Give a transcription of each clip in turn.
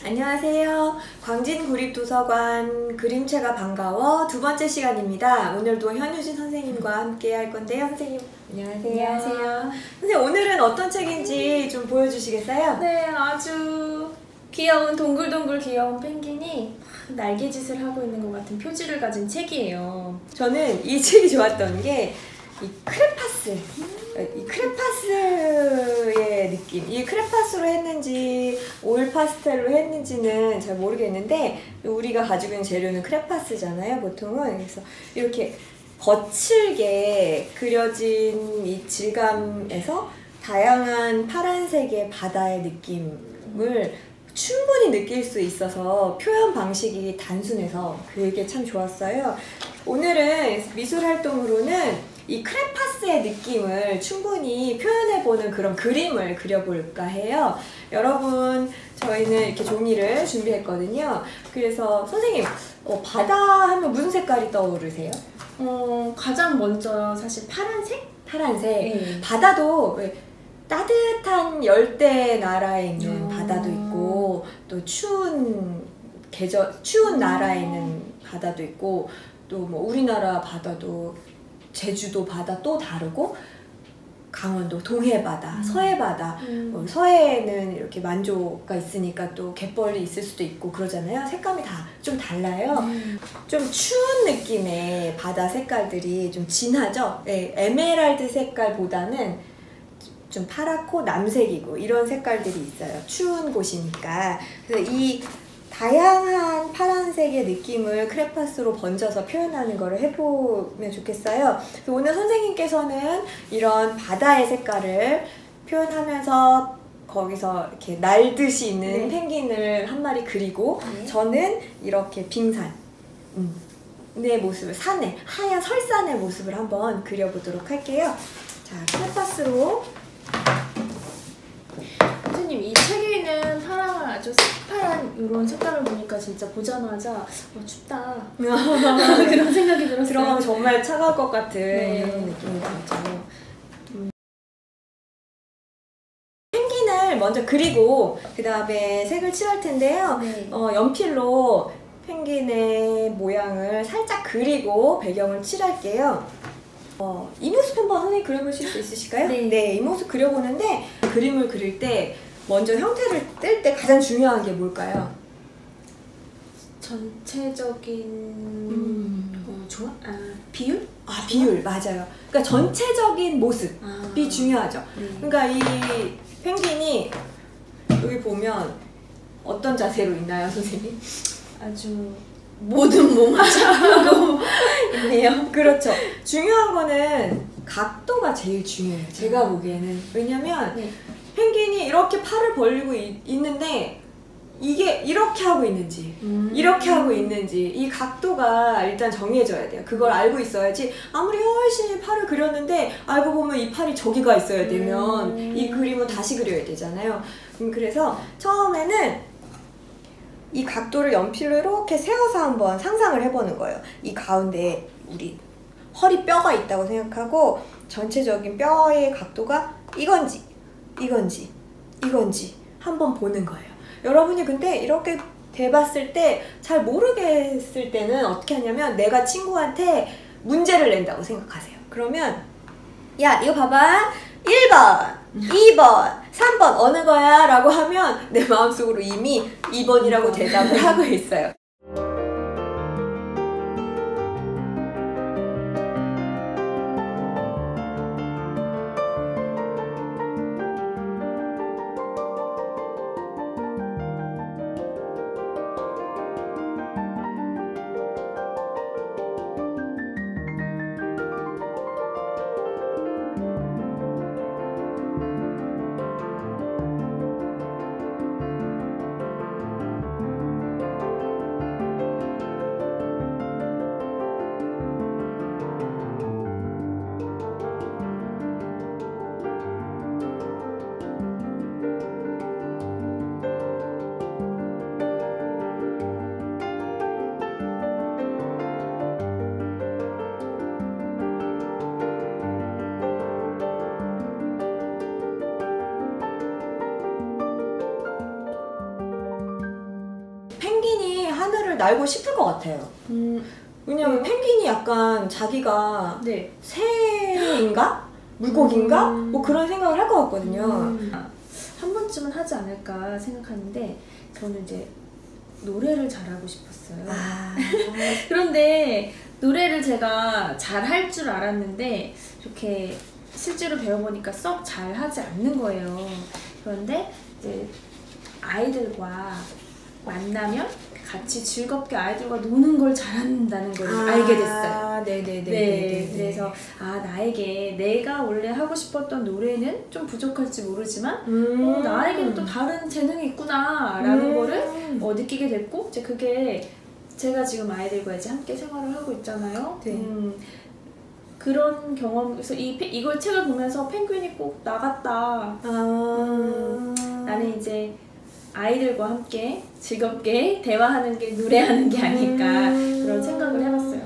안녕하세요. 광진구립도서관 그림체가 반가워 두 번째 시간입니다. 오늘도 현유진 선생님과 함께 할 건데요. 선생님 안녕하세요. 안녕하세요. 선생님 오늘은 어떤 책인지 좀 보여주시겠어요? 네, 아주 귀여운 동글동글 귀여운 펭귄이 날개짓을 하고 있는 것 같은 표지를 가진 책이에요. 저는 이 책이 좋았던 게 이 크레파스, 이 크레파스의 느낌, 이 크레파스로 했는지 오일 파스텔로 했는지는 잘 모르겠는데 우리가 가지고 있는 재료는 크레파스잖아요, 보통은. 그래서 이렇게 거칠게 그려진 이 질감에서 다양한 파란색의 바다의 느낌을 충분히 느낄 수 있어서 표현 방식이 단순해서 그게 참 좋았어요. 오늘은 미술 활동으로는 이 크레파스의 느낌을 충분히 표현해보는 그런 그림을 그려볼까 해요. 여러분, 저희는 이렇게 종이를 준비했거든요. 그래서 선생님, 바다 하면 무슨 색깔이 떠오르세요? 가장 먼저 사실 파란색? 파란색. 네. 바다도 왜 따뜻한 열대 나라에 있는 바다도 있고 또 추운 나라에 있는 바다도 있고 또 뭐 우리나라 바다도 제주도 바다 또 다르고 강원도 동해바다, 서해바다 서해는 이렇게 만조가 있으니까 또 갯벌이 있을 수도 있고 그러잖아요. 색감이 다 좀 달라요. 좀 추운 느낌의 바다 색깔들이 좀 진하죠. 네, 에메랄드 색깔보다는 좀 파랗고 남색이고 이런 색깔들이 있어요. 추운 곳이니까. 그래서 이 다양한 파란색의 느낌을 크레파스로 번져서 표현하는 거를 해보면 좋겠어요. 그래서 오늘 선생님께서는 이런 바다의 색깔을 표현하면서 거기서 이렇게 날듯이 있는 펭귄을 한 마리 그리고 저는 이렇게 빙산 내 모습을 하얀 설산의 모습을 한번 그려보도록 할게요. 자, 크레파스로. 선생님, 이 책에 있는 아주 새파란 이런 색깔을 보니까 진짜 보자마자 춥다 그런 생각이 들었어요. 들어가면 정말 차가울 것 같은 이런 느낌이 들죠. 펭귄을 먼저 그리고 그 다음에 색을 칠할 텐데요. 연필로 펭귄의 모양을 살짝 그리고 배경을 칠할게요. 이 모습 한번 선생님 그려보실 수 있으실까요? 네, 이 모습 그려보는데 그림을 그릴 때 먼저 형태를 뜰 때 가장 중요한 게 뭘까요? 전체적인 비율? 비율 맞아요. 그러니까 전체적인 모습이 중요하죠. 그러니까 이 펭귄이 여기 보면 어떤 자세로 있나요, 선생님? 아주 모든 몸을 잡고 있네요. 그렇죠. 중요한 거는 각도가 제일 중요해요. 제가 보기에는. 왜냐면 펭귄이 이렇게 팔을 벌리고 있는데 이게 이렇게 하고 있는지 이렇게 하고 있는지 이 각도가 일단 정해져야 돼요. 그걸 알고 있어야지 아무리 열심히 팔을 그렸는데 알고 보면 이 팔이 저기가 있어야 되면 이 그림은 다시 그려야 되잖아요. 그래서 처음에는 이 각도를 연필로 이렇게 세워서 한번 상상을 해보는 거예요. 이 가운데 우리 허리뼈가 있다고 생각하고 전체적인 뼈의 각도가 이건지 한번 보는 거예요. 여러분이 근데 이렇게 대봤을 때 잘 모르겠을 때는 어떻게 하냐면 내가 친구한테 문제를 낸다고 생각하세요. 그러면 야 이거 봐봐 1번 2번 3번 어느 거야? 라고 하면 내 마음속으로 이미 2번이라고 대답을 하고 있어요. 날고 싶을 것 같아요. 왜냐면 펭귄이 약간 자기가 네. 새인가? 물고기인가? 뭐 그런 생각을 할 것 같거든요. 한 번쯤은 하지 않을까 생각하는데 저는 이제 노래를 잘하고 싶었어요. 그런데 노래를 제가 잘할 줄 알았는데 이렇게 실제로 배워보니까 썩 잘하지 않는 거예요. 그런데 이제 아이들과 만나면 같이 즐겁게 아이들과 노는 걸 잘한다는 걸 알게 됐어요. 네네네. 네, 그래서 나에게 내가 원래 하고 싶었던 노래는 좀 부족할지 모르지만 나에게는 또 다른 재능이 있구나 라는 거를 느끼게 됐고 이제 그게 제가 지금 아이들과 이제 함께 생활을 하고 있잖아요. 네. 그런 경험에서 이걸 책을 보면서 펭귄이 꼭 나갔다. 나는 이제 아이들과 함께 즐겁게 대화하는 게 노래하는 게 아닐까 그런 생각을 해봤어요.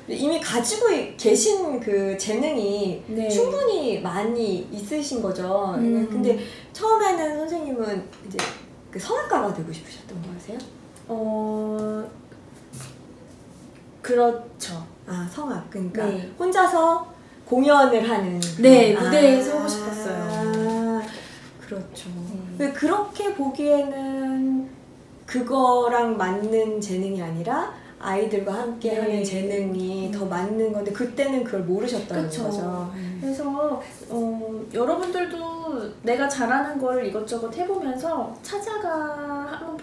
이미 가지고 계신 그 재능이 네. 충분히 많이 있으신 거죠. 근데 처음에는 선생님은 이제 그 성악가가 되고 싶으셨던 거 아세요? 그렇죠. 성악. 그러니까 네. 혼자서 공연을 하는. 네, 무대에 서고 싶었어요. 그렇죠. 그렇게 보기에는 그거랑 맞는 재능이 아니라 아이들과 함께 하는 재능이 더 맞는 건데 그때는 그걸 모르셨다는 거죠. 그래서 여러분들도 내가 잘하는 걸 이것저것 해보면서 찾아가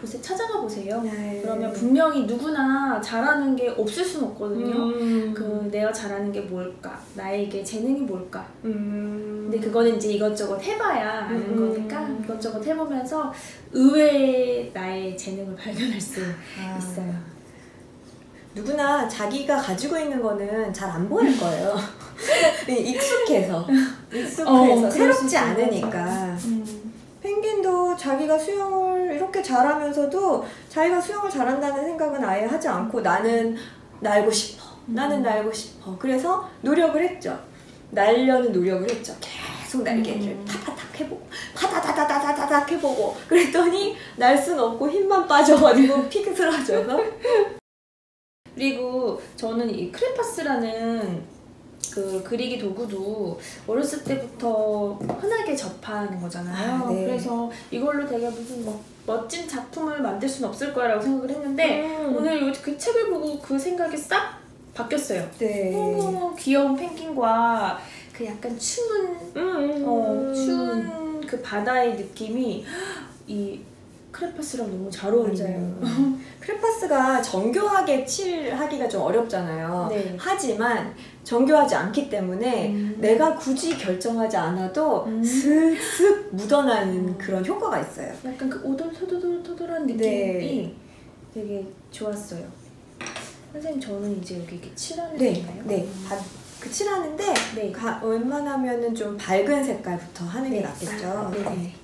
보세요. 네. 그러면 분명히 누구나 잘하는 게 없을 순 없거든요. 내가 잘하는 게 뭘까? 나에게 재능이 뭘까? 근데 그거는 이제 이것저것 해봐야 아는 거니까 이것저것 해보면서 의외의 나의 재능을 발견할 수 있어요. 누구나 자기가 가지고 있는 거는 잘 안 보일 거예요. 익숙해서 새롭지 않으니까. 펭귄도 자기가 수영을 이렇게 잘하면서도 자기가 수영을 잘한다는 생각은 아예 하지 않고 나는 날고 싶어. 나는 날고 싶어. 그래서 노력을 했죠. 날려는 노력을 했죠. 계속 날개를 타타탁 해보고 파다다다다다닥 해보고 그랬더니 날 순 없고 힘만 빠져가지고 피그스라져서. 그리고 저는 이 크레파스라는 그 그리기 도구도 어렸을 때부터 흔하게 접하는 거잖아요. 네. 그래서 이걸로 되게 무슨 멋진 작품을 만들 수는 없을 거야 라고 생각을 했는데 오늘 그 책을 보고 그 생각이 싹 바뀌었어요. 네. 너무 귀여운 펭귄과 그 약간 추운 그 바다의 느낌이 이 크레파스랑 너무 잘 어울려요. 크레파스가 정교하게 칠하기가 좀 어렵잖아요. 네. 하지만 정교하지 않기 때문에 내가 굳이 결정하지 않아도 슥슥 묻어나는 그런 효과가 있어요. 약간 그 오돌토돌토돌한 느낌이 되게 좋았어요. 선생님 저는 이제 여기 이렇게 칠하는 건가요? 네. 그 칠하는데 웬만하면은 좀 밝은 색깔부터 하는 게 낫겠죠. 네.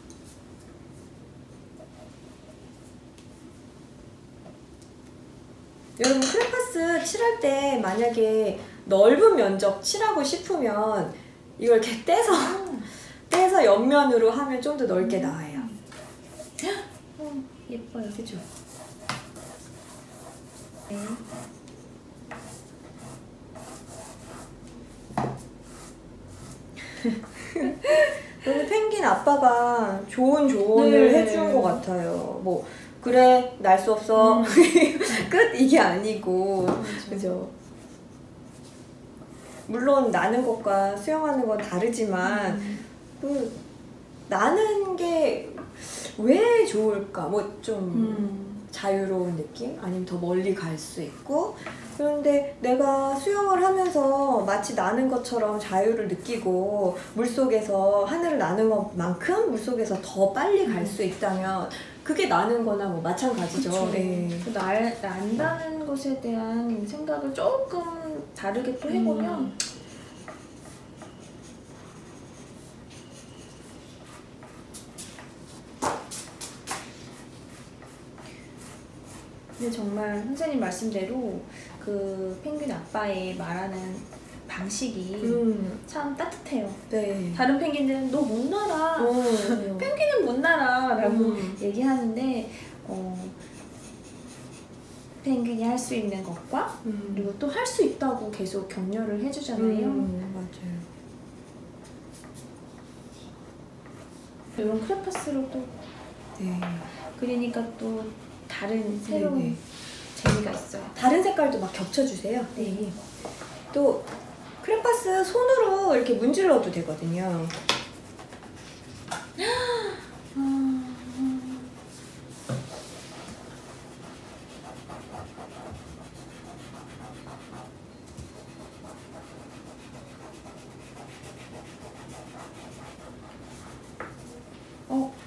여러분 크레파스 칠할 때 만약에 넓은 면적 칠하고 싶으면 이걸 이렇게 떼서 옆면으로 하면 좀 더 넓게 나와요. 예뻐요. 그죠? 네. 오늘 펭귄 아빠가 좋은 조언을 해준 것 같아요. 그래 날 수 없어 끝 이게 아니고 그죠? 물론 나는 것과 수영하는 건 다르지만 나는 게 왜 좋을까? 좀 자유로운 느낌? 아니면 더 멀리 갈 수 있고 그런데 내가 수영을 하면서 마치 나는 것처럼 자유를 느끼고 물속에서 하늘을 나는 것만큼 물속에서 더 빨리 갈 수 있다면 그게 나는 거나 마찬가지죠. 네. 난다는 것에 대한 생각을 조금 다르게 또 해보면 근데 정말 선생님 말씀대로 그 펭귄 아빠의 말하는 방식이 참 따뜻해요. 네. 다른 펭귄들은 너 못 날아. 펭귄은 못 날아 라고 얘기하는데 펭귄이 할 수 있는 것과 그리고 또 할 수 있다고 계속 격려를 해주잖아요. 맞아요. 이런 크레파스로 또 네. 그리니까 또 다른 새로운 네네. 재미가 있어요. 다른 색깔도 막 겹쳐주세요. 네. 또 크레파스 손으로 이렇게 문질러도 되거든요.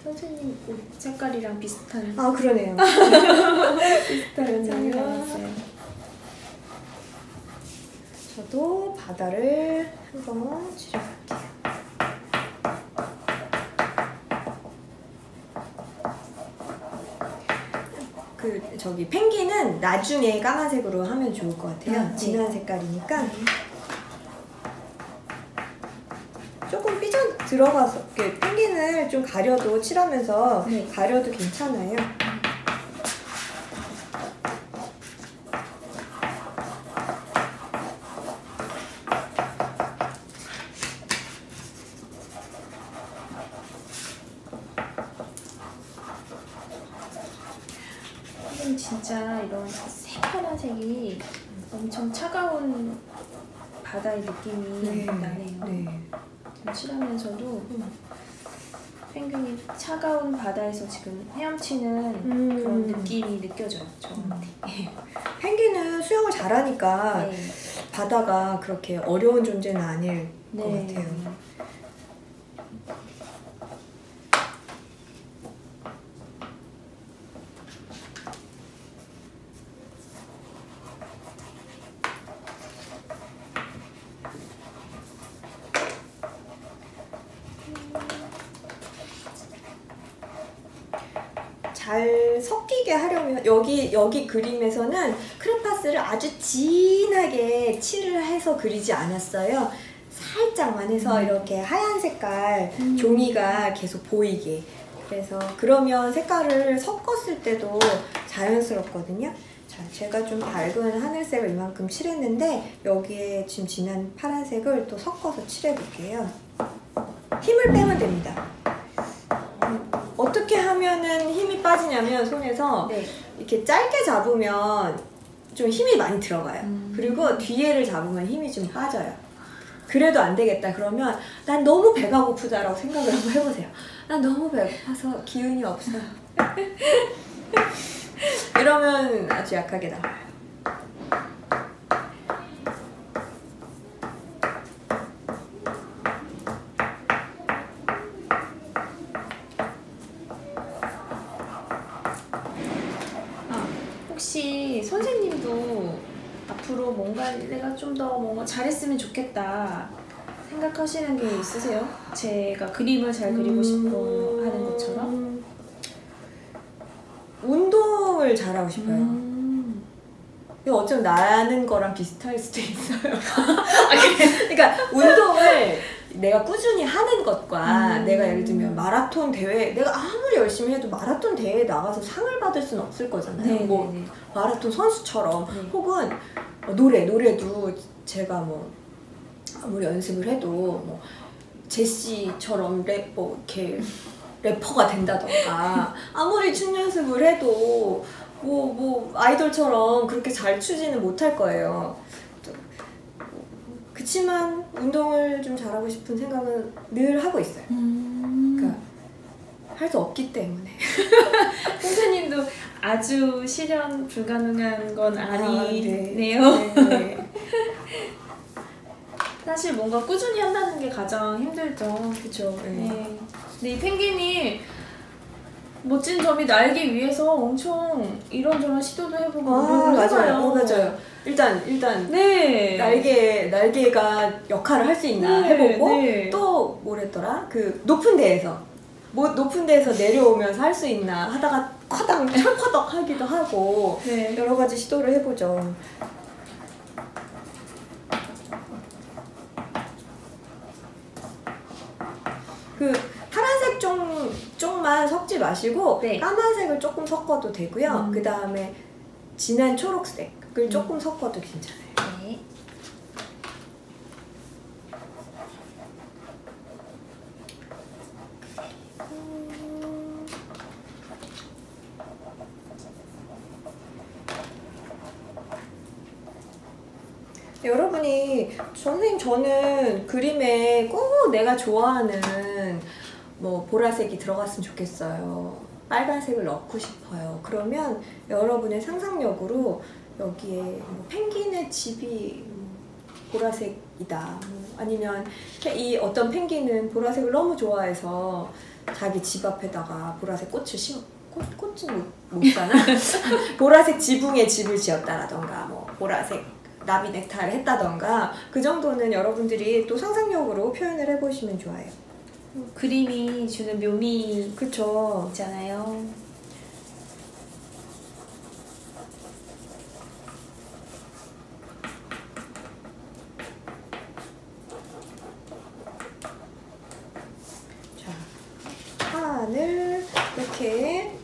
선생님 옷 색깔이랑 비슷한 아 그러네요. 비슷한 장이 나왔어요. 저도 바다를 한번 칠해볼게요. 저기 펭귄은 나중에 까만색으로 하면 좋을 것 같아요. 네. 진한 색깔이니까. 조금 삐져 들어가서 이렇게 펭귄을 좀 가려도 칠하면서 가려도 괜찮아요. 진짜 이런 새파란색이 엄청 차가운 바다의 느낌이 나네요. 네. 칠하면서도 펭귄이 차가운 바다에서 지금 헤엄치는 그런 느낌이 느껴져요. 저한테. 펭귄은 수영을 잘하니까 네. 바다가 그렇게 어려운 존재는 아닐 것 같아요. 잘 섞이게 하려면 여기 그림에서는 크레파스를 아주 진하게 칠을 해서 그리지 않았어요. 살짝만 해서 이렇게 하얀 색깔 종이가 계속 보이게. 그래서 그러면 색깔을 섞었을 때도 자연스럽거든요. 자, 제가 좀 밝은 하늘색을 이만큼 칠했는데 여기에 지금 진한 파란색을 또 섞어서 칠해볼게요. 힘을 빼면 됩니다. 어떻게 하면은 힘이 빠지냐면 손에서 이렇게 짧게 잡으면 좀 힘이 많이 들어가요. 그리고 뒤에를 잡으면 힘이 좀 빠져요. 그래도 안 되겠다 그러면 난 너무 배가 고프다라고 생각을 한번 해보세요. 난 너무 배고파서 기운이 없어. 이러면 아주 약하게 나와요. 혹시 선생님도 앞으로 뭔가 내가 좀 더 뭔가 잘했으면 좋겠다 생각하시는 게 있으세요? 제가 그림을 잘 그리고 싶어 하는 것처럼? 운동을 잘하고 싶어요. 이거 어쩌면 나는 거랑 비슷할 수도 있어요. 그러니까 운동을 내가 꾸준히 하는 것과 내가 예를 들면 마라톤 대회, 내가 아무리 열심히 해도 마라톤 대회에 나가서 상을 받을 수는 없을 거잖아요. 뭐 마라톤 선수처럼. 혹은 노래도 제가 뭐 아무리 연습을 해도 뭐 제시처럼 이렇게 래퍼가 된다던가 아무리 춤 연습을 해도 뭐 아이돌처럼 그렇게 잘 추지는 못할 거예요. 그치만 운동을 좀 잘하고 싶은 생각은 늘 하고 있어요. 그러니까 할 수 없기 때문에. 선생님도 아주 실현 불가능한 건 아니네요. 네. 사실 뭔가 꾸준히 한다는 게 가장 힘들죠. 그쵸. 근데 이 펭귄이 멋진 점이 날기 위해서 엄청 이런저런 시도도 해보고 맞아요. 일단 날개가 역할을 할 수 있나 해보고 또 뭐랬더라? 그 높은 데에서 내려오면서 할 수 있나 하다가 철퍼덕 하기도 하고 여러 가지 시도를 해보죠. 그 파란색 쪽만 섞지 마시고 까만색을 조금 섞어도 되고요. 그 다음에 진한 초록색을 조금 섞어도 괜찮아요. 네. 여러분이 선생님 저는 그림에 꼭 내가 좋아하는 뭐 보라색이 들어갔으면 좋겠어요. 빨간색을 넣고 싶어요. 그러면 여러분의 상상력으로 여기에 뭐 펭귄의 집이 보라색이다. 아니면 이 어떤 펭귄은 보라색을 너무 좋아해서 자기 집 앞에다가 보라색 꽃을 꽃은 못 사나? 보라색 지붕에 집을 지었다라던가 뭐 보라색 나비 넥타이를 했다던가 그 정도는 여러분들이 또 상상력으로 표현을 해보시면 좋아요. 그림이 주는 묘미 그쵸. 있잖아요. 자, 하늘 이렇게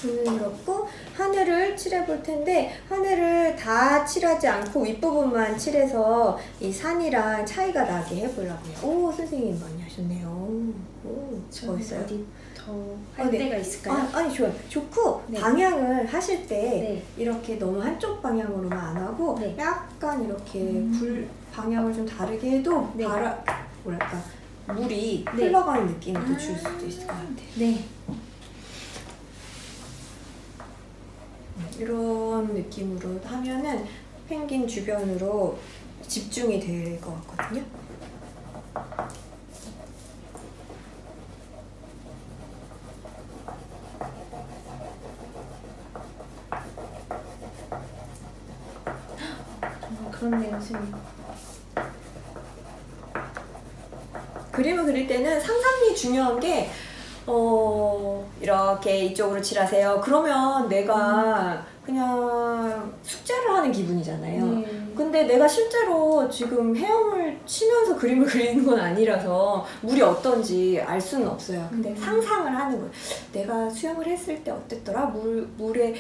그렇고 하늘을 칠해 볼 텐데 하늘을 다 칠하지 않고 윗부분만 칠해서 이 산이랑 차이가 나게 해보려고요. 오, 선생님 많이 하셨네요. 오, 멋있어요. 어디 더 할 네. 데가 있을까요? 아니 좋아요. 좋고 네. 방향을 하실 때 네. 이렇게 너무 한쪽 방향으로만 안 하고 네. 약간 이렇게 불 방향을 좀 다르게 해도 네. 뭐랄까 물이 네. 흘러가는 느낌도 줄 수도 있을 것 같아요. 네. 이런 느낌으로 하면은 펭귄 주변으로 집중이 될 것 같거든요. 정말 그렇네요, 선생님. 그림을 그릴 때는 상상이 중요한 게 이렇게 이쪽으로 칠하세요. 그러면 내가 그냥 숙제를 하는 기분이잖아요. 네. 근데 내가 실제로 지금 헤엄을 치면서 그림을 그리는 건 아니라서 물이 어떤지 알 수는 없어요. 근데 상상을 하는 거예요. 내가 수영을 했을 때 어땠더라? 물에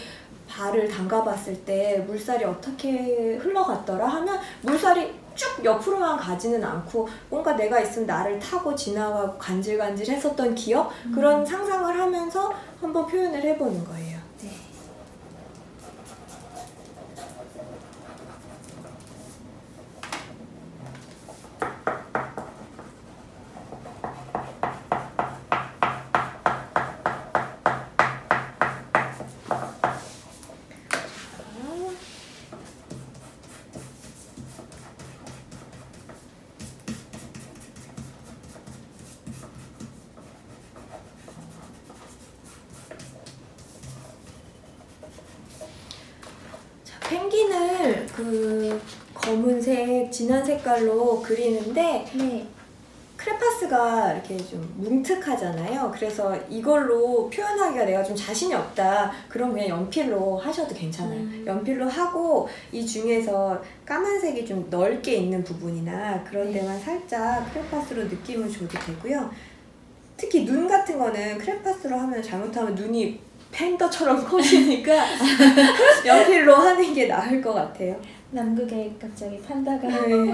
발을 담가봤을 때 물살이 어떻게 흘러갔더라 하면 물살이 쭉 옆으로만 가지는 않고 뭔가 내가 있으면 나를 타고 지나가고 간질간질 했었던 기억? 그런 상상을 하면서 한번 표현을 해보는 거예요. 네. 펭귄을 그 검은색 진한 색깔로 그리는데 네. 크레파스가 이렇게 좀 뭉툭하잖아요. 그래서 이걸로 표현하기가 내가 좀 자신이 없다. 그럼 그냥 연필로 하셔도 괜찮아요. 연필로 하고 이 중에서 까만색이 좀 넓게 있는 부분이나 그런 데만 살짝 크레파스로 느낌을 줘도 되고요. 특히 눈 같은 거는 크레파스로 하면 잘못하면 눈이 팬더처럼 커지니까 연필로 하는 게 나을 것 같아요. 남극에 갑자기 판다가 네.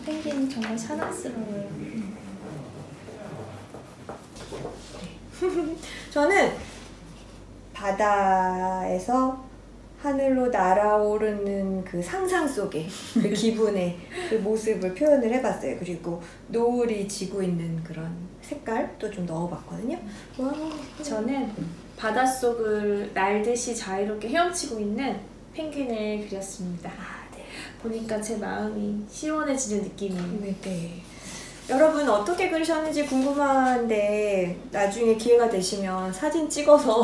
펭귄 정말 사랑스러워요. 저는 바다에서 하늘로 날아오르는 그 상상 속의 그 기분의 그 모습을 표현을 해봤어요. 그리고 노을이 지고 있는 그런 색깔도 좀 넣어봤거든요. 와, 저는 바닷속을 날듯이 자유롭게 헤엄치고 있는 펭귄을 그렸습니다. 보니까 제 마음이 시원해지는 느낌이에요. 네. 여러분 어떻게 그리셨는지 궁금한데 나중에 기회가 되시면 사진 찍어서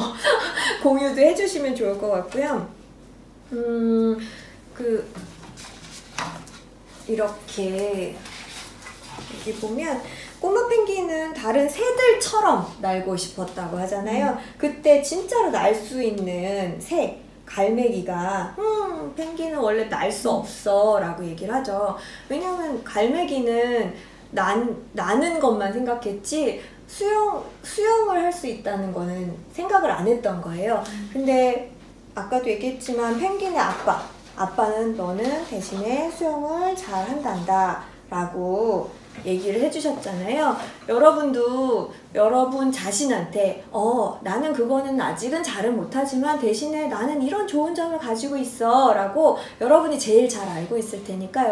공유도 해주시면 좋을 것 같고요. 이렇게 여기 보면 꼬마 펭귄은 다른 새들처럼 날고 싶었다고 하잖아요. 그때 진짜로 날 수 있는 새 갈매기가 펭귄은 원래 날 수 없어 라고 얘기를 하죠. 왜냐면 갈매기는 나는 것만 생각했지 수영을 할 수 있다는 거는 생각을 안 했던 거예요. 근데 아까도 얘기했지만 펭귄의 아빠는 너는 대신에 수영을 잘 한단다 라고 얘기를 해주셨잖아요. 여러분도 여러분 자신한테 나는 그거는 아직은 잘은 못하지만 대신에 나는 이런 좋은 점을 가지고 있어 라고 여러분이 제일 잘 알고 있을 테니까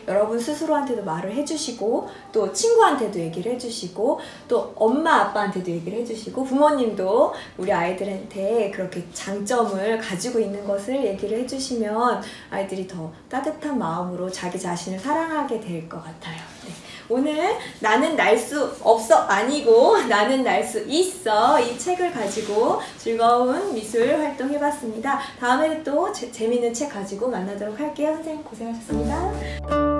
여러분 스스로한테도 말을 해주시고 또 친구한테도 얘기를 해주시고 또 엄마 아빠한테도 얘기를 해주시고 부모님도 우리 아이들한테 그렇게 장점을 가지고 있는 것을 얘기를 해주시면 아이들이 더 따뜻한 마음으로 자기 자신을 사랑하게 될 것 같아요. 네. 오늘 나는 날 수 없어 아니고 나는 날 수 있어 이 책을 가지고 즐거운 미술 활동 해봤습니다. 다음에는 또 재미있는 책 가지고 만나도록 할게요. 선생님 고생하셨습니다.